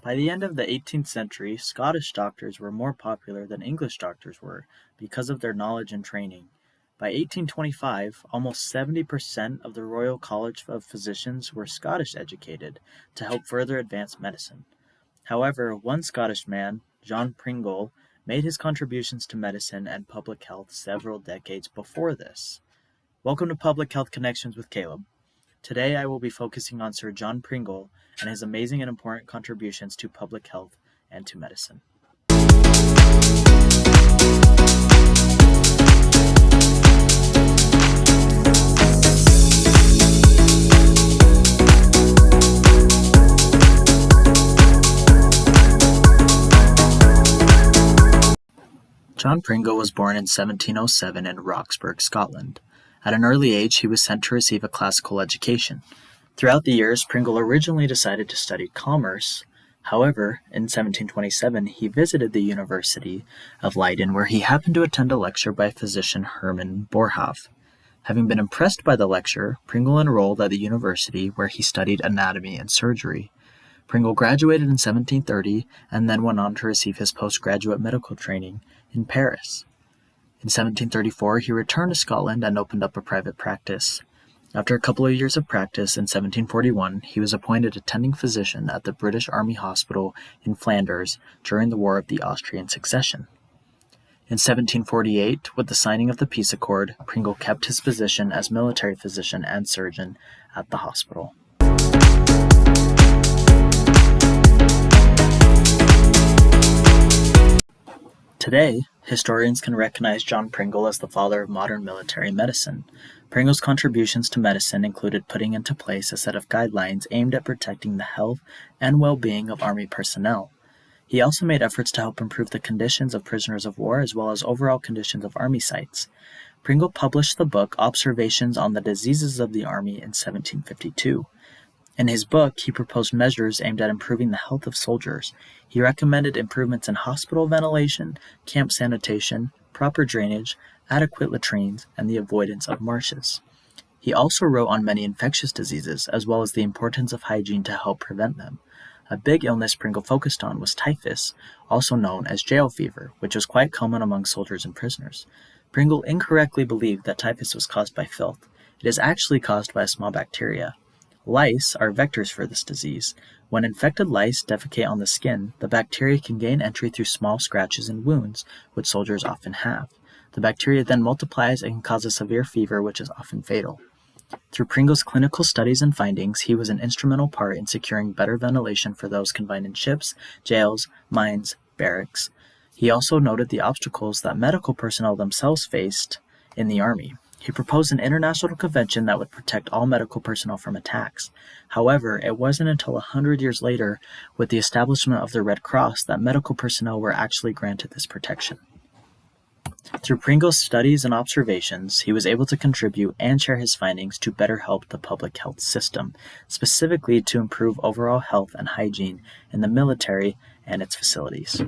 By the end of the 18th century, Scottish doctors were more popular than English doctors were because of their knowledge and training. By 1825, almost 70% of the Royal College of Physicians were Scottish educated to help further advance medicine. However, one Scottish man, John Pringle, made his contributions to medicine and public health several decades before this. Welcome to Public Health Connections with Caleb. Today I will be focusing on Sir John Pringle and his amazing and important contributions to public health and to medicine. John Pringle was born in 1707 in Roxburgh, Scotland. At an early age, he was sent to receive a classical education. Throughout the years, Pringle originally decided to study commerce. However, in 1727, he visited the University of Leiden, where he happened to attend a lecture by physician Hermann Boerhaave. Having been impressed by the lecture, Pringle enrolled at the university, where he studied anatomy and surgery. Pringle graduated in 1730 and then went on to receive his postgraduate medical training in Paris. In 1734, he returned to Scotland and opened up a private practice. After a couple of years of practice, in 1741, he was appointed attending physician at the British Army Hospital in Flanders during the War of the Austrian Succession. In 1748, with the signing of the peace accord, Pringle kept his position as military physician and surgeon at the hospital. Today, historians can recognize John Pringle as the father of modern military medicine. Pringle's contributions to medicine included putting into place a set of guidelines aimed at protecting the health and well-being of Army personnel. He also made efforts to help improve the conditions of prisoners of war as well as overall conditions of Army sites. Pringle published the book Observations on the Diseases of the Army in 1752. In his book, he proposed measures aimed at improving the health of soldiers. He recommended improvements in hospital ventilation, camp sanitation, proper drainage, adequate latrines, and the avoidance of marshes. He also wrote on many infectious diseases, as well as the importance of hygiene to help prevent them. A big illness Pringle focused on was typhus, also known as jail fever, which was quite common among soldiers and prisoners. Pringle incorrectly believed that typhus was caused by filth. It is actually caused by a small bacteria. Lice are vectors for this disease. When infected lice defecate on the skin, the bacteria can gain entry through small scratches and wounds, which soldiers often have. The bacteria then multiplies and can cause a severe fever, which is often fatal. Through Pringle's clinical studies and findings, he was an instrumental part in securing better ventilation for those confined in ships, jails, mines, barracks. He also noted the obstacles that medical personnel themselves faced in the Army. He proposed an international convention that would protect all medical personnel from attacks. However, it wasn't until 100 years later, with the establishment of the Red Cross, that medical personnel were actually granted this protection. Through Pringle's studies and observations, he was able to contribute and share his findings to better help the public health system, specifically to improve overall health and hygiene in the military and its facilities.